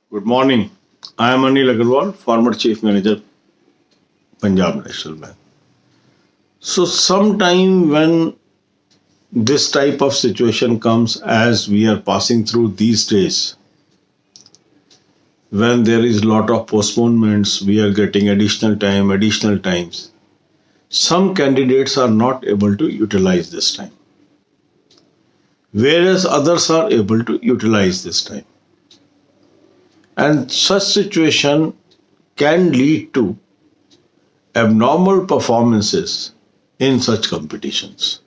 Good morning. I am Anil Agarwal, former Chief Manager, Punjab National Bank. So, sometime when this type of situation comes as we are passing through these days, when there is lot of postponements, we are getting additional times. Some candidates are not able to utilize this time, whereas others are able to utilize this time. And such situation can lead to abnormal performances in such competitions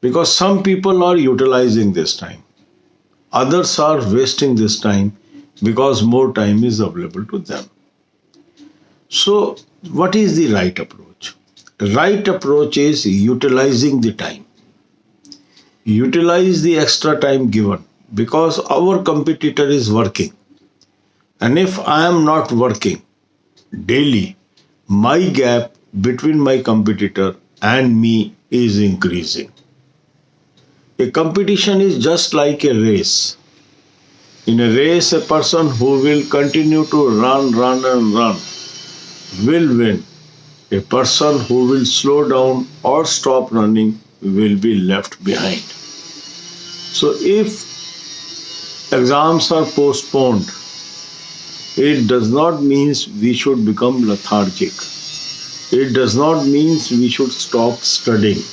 because some people are utilizing this time, others are wasting this time because more time is available to them. So, what is the right approach? The right approach is utilizing the time. Utilize the extra time given because our competitor is working. And if I am not working daily, my gap between my competitor and me is increasing. A competition is just like a race. In a race, a person who will continue to run will win. A person who will slow down or stop running will be left behind. So if exams are postponed, it does not mean we should become lethargic. It does not mean we should stop studying.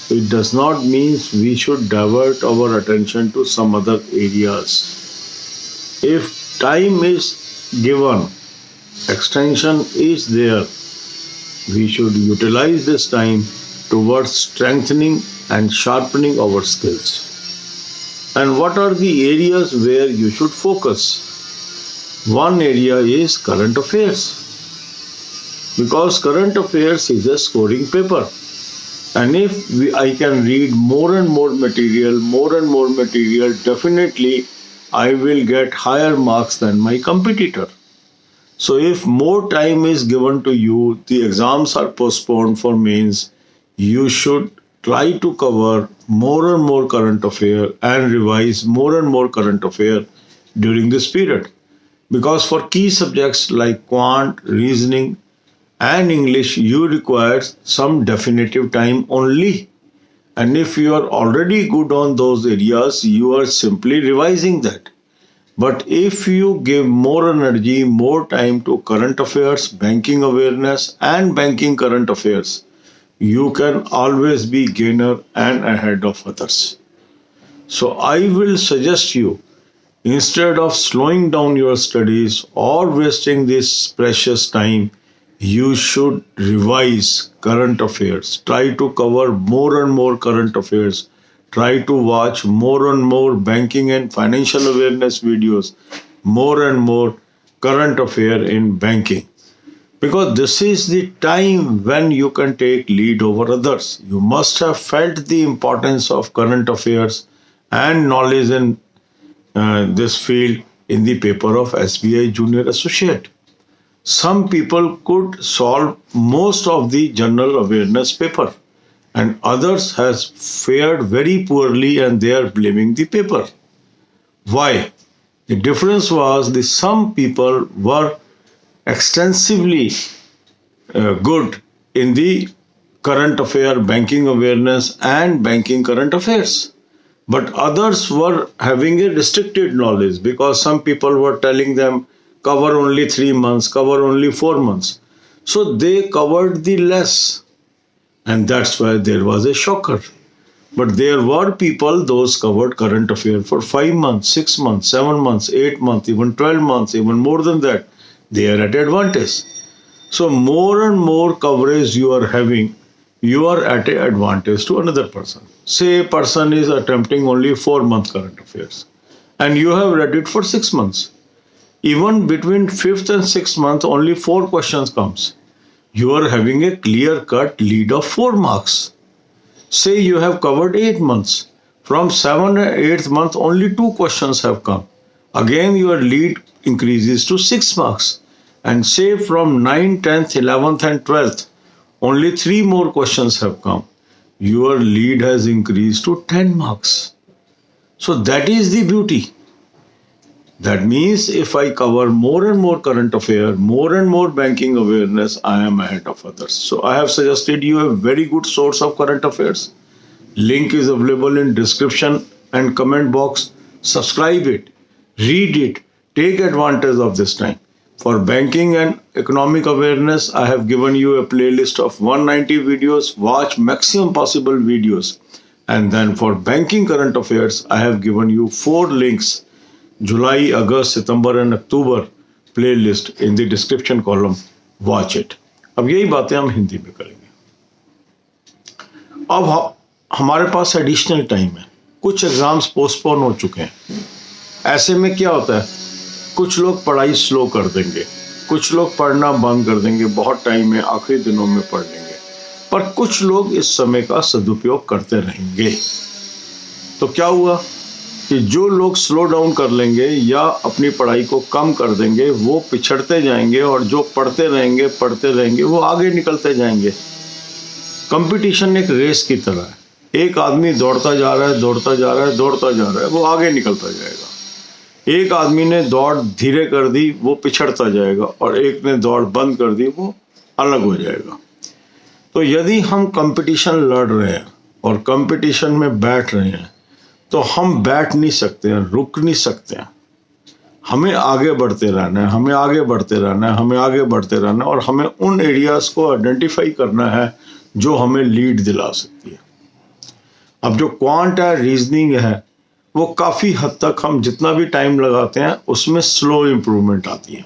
It does not mean we should divert our attention to some other areas. If time is given, extension is there, we should utilize this time towards strengthening and sharpening our skills. And what are the areas where you should focus? One area is current affairs because current affairs is a scoring paper. And if I can read more and more material, definitely I will get higher marks than my competitor. So if more time is given to you, the exams are postponed for mains, you should try to cover more and more current affair and revise more and more current affair during this period. Because for key subjects like quant, reasoning, and English, you require some definitive time only. And if you are already good on those areas, you are simply revising that. But if you give more energy, more time to current affairs, banking awareness, and banking current affairs, you can always be gainer and ahead of others. So I will suggest you, instead of slowing down your studies or wasting this precious time, you should revise current affairs. Try to cover more and more current affairs. Try to watch more and more banking and financial awareness videos, more and more current affair in banking. Because this is the time when you can take lead over others. You must have felt the importance of current affairs and knowledge in this field in the paper of SBI Junior Associate. Some people could solve most of the general awareness paper and others has fared very poorly and they are blaming the paper. Why? The difference was the some people were extensively good in the current affair, banking awareness and banking current affairs. But others were having a restricted knowledge because some people were telling them cover only 3 months, cover only 4 months. So they covered the less. And that's why there was a shocker. But there were people, those covered current affair for 5 months, 6 months, 7 months, 8 months, even 12 months, even more than that. They are at advantage. So more and more coverage you are having, you are at an advantage to another person. Say a person is attempting only 4 months current affairs and you have read it for 6 months. Even between 5th and 6th month, only 4 questions comes. You are having a clear-cut lead of 4 marks. Say you have covered 8 months. From 7th and 8th month, only 2 questions have come. Again, your lead increases to 6 marks. And say from 9th, 10th, 11th and 12th, only 3 more questions have come. Your lead has increased to 10 marks. So that is the beauty. That means if I cover more and more current affair, more and more banking awareness, I am ahead of others. So I have suggested you a very good source of current affairs. Link is available in description and comment box. Subscribe it, read it, take advantage of this time. For banking and economic awareness, I have given you a playlist of 190 videos. Watch maximum possible videos. And then for banking current affairs, I have given you 4 links. July, August, September and October playlist in the description column. Watch it. अब यही बातें हम हिंदी में करेंगे. अब हमारे पास additional time है. कुछ एग्जाम्स पोस्टपोन हो चुके हैं. ऐसे में क्या होता है, कुछ लोग पढ़ाई स्लो कर देंगे, कुछ लोग पढ़ना बंद कर देंगे, बहुत टाइम है, आखिरी दिनों में पढ़ लेंगे, पर कुछ लोग इस समय का सदुपयोग करते रहेंगे. तो क्या हुआ कि जो लोग स्लो डाउन कर लेंगे या अपनी पढ़ाई को कम कर देंगे, वो पिछड़ते जाएंगे, और जो पढ़ते रहेंगे वो आगे निकलते जाएंगे. कंपटीशन एक रेस की तरह है. एक आदमी दौड़ता जा रहा है, वो आगे निकलता जाएगा. एक आदमी ने दौड़ धीरे कर दी, वो पिछड़ता जाएगा, और एक ने दौड़ बंद कर दी, वो अलग हो जाएगा. तो यदि हम कंपटीशन लड़ रहे हैं और कंपटीशन में बैठ रहे हैं, तो हम बैठ नहीं सकते हैं, रुक नहीं सकते हैं. हमें आगे बढ़ते रहना है, और हमें उन एरियाज को आइडेंटिफाई करना है जो हमें लीड दिला सकती है. अब जो क्वांट है, रीजनिंग है, वो काफ़ी हद तक हम जितना भी टाइम लगाते हैं उसमें स्लो इम्प्रूवमेंट आती है.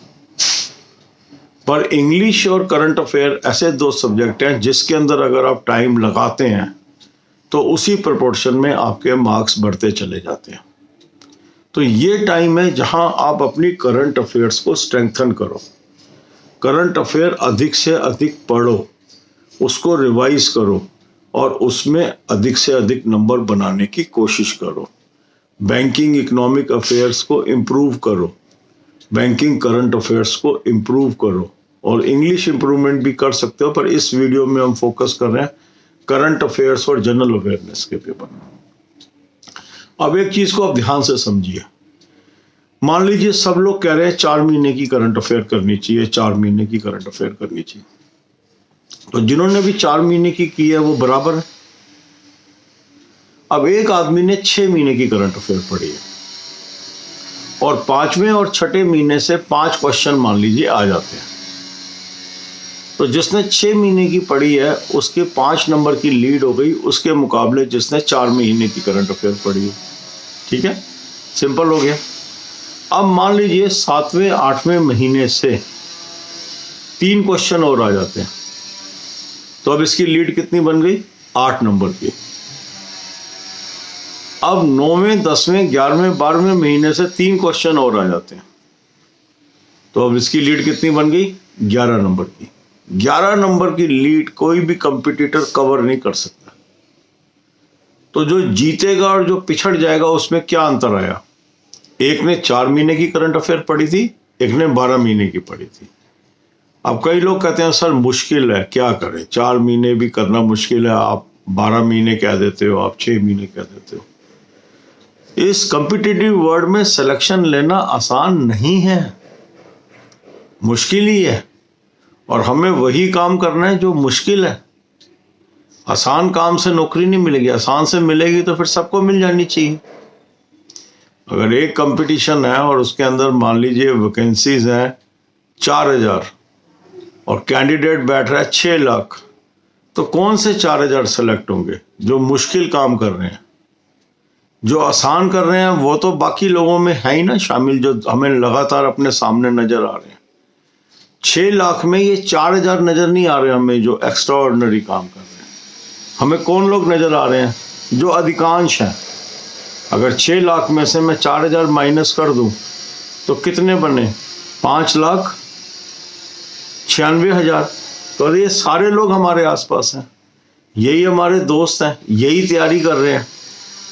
पर इंग्लिश और करंट अफेयर ऐसे 2 सब्जेक्ट हैं जिसके अंदर अगर आप टाइम लगाते हैं तो उसी प्रोपोर्शन में आपके मार्क्स बढ़ते चले जाते हैं. तो ये टाइम है जहां आप अपनी करंट अफेयर्स को स्ट्रेंथन करो. करंट अफेयर अधिक से अधिक पढ़ो, उसको रिवाइज करो, और उसमें अधिक से अधिक नंबर बनाने की कोशिश करो. बैंकिंग इकोनॉमिक अफेयर्स को इम्प्रूव करो, बैंकिंग करंट अफेयर्स को इम्प्रूव करो, और इंग्लिश इम्प्रूवमेंट भी कर सकते हो. पर इस वीडियो में हम फोकस कर रहे हैं करंट अफेयर्स और जनरल अवेयरनेस के पेपर. अब एक चीज को आप ध्यान से समझिए. मान लीजिए सब लोग कह रहे हैं 4 महीने की करंट अफेयर करनी चाहिए, 4 महीने की करंट अफेयर करनी चाहिए. तो जिन्होंने भी 4 महीने की है वो बराबर है. अब एक आदमी ने 6 महीने की करंट अफेयर पढ़ी है, और 5वें और 6ठे महीने से 5 क्वेश्चन मान लीजिए आ जाते हैं. तो जिसने 6 महीने की पढ़ी है उसके 5 नंबर की लीड हो गई उसके मुकाबले जिसने 4 महीने की करंट अफेयर पढ़ी है. ठीक है, सिंपल हो गया. अब मान लीजिए 7वें 8वें महीने से 3 क्वेश्चन और आ जाते हैं, तो अब इसकी लीड कितनी बन गई? 8 नंबर की. अब 9वें 10वें 11वें 12वें महीने से 3 क्वेश्चन और आ जाते हैं, तो अब इसकी लीड कितनी बन गई? 11 नंबर की. 11 नंबर की लीड कोई भी कंपटीटर कवर नहीं कर सकता. तो जो जीतेगा और जो पिछड़ जाएगा उसमें क्या अंतर आया? एक ने 4 महीने की करंट अफेयर पढ़ी थी, एक ने 12 महीने की पढ़ी थी. अब कई लोग कहते हैं सर मुश्किल है, क्या करें, 4 महीने भी करना मुश्किल है, आप 12 महीने कह देते हो, आप 6 महीने कह देते हो. इस कॉम्पिटिटिव वर्ल्ड में सिलेक्शन लेना आसान नहीं है, मुश्किल ही है. और हमें वही काम करना है जो मुश्किल है. आसान काम से नौकरी नहीं मिलेगी, आसान से मिलेगी तो फिर सबको मिल जानी चाहिए. अगर एक कंपटीशन है और उसके अंदर मान लीजिए वैकेंसीज हैं 4000 और कैंडिडेट बैठ रहा है 6 लाख, तो कौन से 4000 सेलेक्ट होंगे? जो मुश्किल काम कर रहे हैं. जो आसान कर रहे हैं वो तो बाकी लोगों में है ही ना शामिल, जो हमें लगातार अपने सामने नजर आ रहे हैं. 6 लाख में ये 4000 नजर नहीं आ रहे हमें जो एक्स्ट्रा ऑर्डिनरी काम कर रहे हैं. हमें कौन लोग नजर आ रहे हैं? जो अधिकांश हैं. अगर 6 लाख में से मैं 4000 माइनस कर दूं तो कितने बने? 5,96,000. तो ये सारे लोग हमारे आसपास हैं, यही हमारे दोस्त हैं, यही तैयारी कर रहे हैं.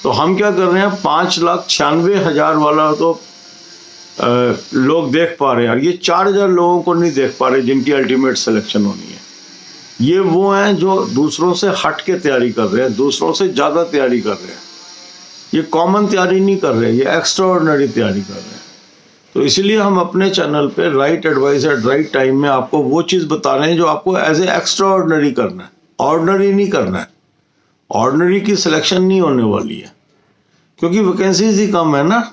तो हम क्या कर रहे हैं? 5,96,000 वाला तो लोग देख पा रहे हैं, ये 4000 लोगों को नहीं देख पा रहे जिनकी अल्टीमेट सिलेक्शन होनी है. ये वो हैं जो दूसरों से हट के तैयारी कर रहे हैं, दूसरों से ज़्यादा तैयारी कर रहे हैं. ये कॉमन तैयारी नहीं कर रहे, ये एक्स्ट्रा ऑर्डिनरी तैयारी कर रहे हैं. तो इसलिए हम अपने चैनल पे right advice eight right time में आपको वो चीज़ बता रहे हैं जो आपको एज ए एक्स्ट्रा ऑर्डिनरी करना है, ऑर्डिनरी नहीं करना है। ऑर्डिनरी की सिलेक्शन नहीं होने वाली है क्योंकि वैकेंसीज ही कम है ना।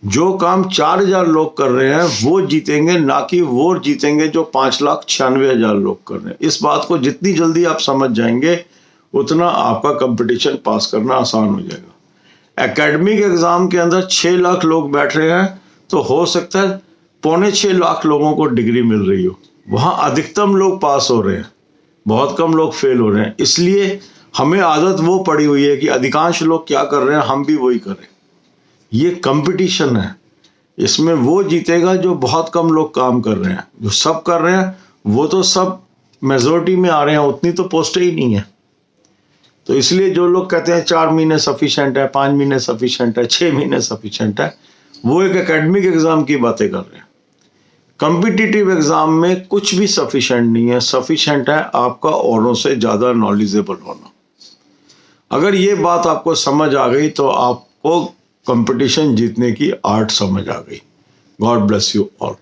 जो काम 4,000 लोग कर रहे हैं वो जीतेंगे, ना कि वो जीतेंगे जो 5,96,000 लोग कर रहे हैं। इस बात को जितनी जल्दी आप समझ जाएंगे उतना आपका कंपटीशन पास करना आसान हो जाएगा। एकेडमिक एग्जाम के अंदर 6 लाख लोग बैठ रहे हैं तो हो सकता है 6.25 लाख लोगों को डिग्री मिल रही हो, वहाँ अधिकतम लोग पास हो रहे हैं, बहुत कम लोग फेल हो रहे हैं। इसलिए हमें आदत वो पड़ी हुई है कि अधिकांश लोग क्या कर रहे हैं हम भी वही करें। ये कंपटीशन है, इसमें वो जीतेगा जो बहुत कम लोग काम कर रहे हैं। जो सब कर रहे हैं वो तो सब मेजोरिटी में आ रहे हैं, उतनी तो पोस्टें ही नहीं है। तो इसलिए जो लोग कहते हैं 4 महीने सफिशेंट है, 5 महीने सफिशेंट है, 6 महीने सफिशेंट है, वो एक एकेडमिक एग्जाम की बातें कर रहे हैं। कॉम्पिटिटिव एग्जाम में कुछ भी सफिशेंट नहीं है। सफिशेंट है आपका औरों से ज़्यादा नॉलेजेबल होना। अगर ये बात आपको समझ आ गई तो आपको कंपटीशन जीतने की आर्ट समझ आ गई। God bless you all.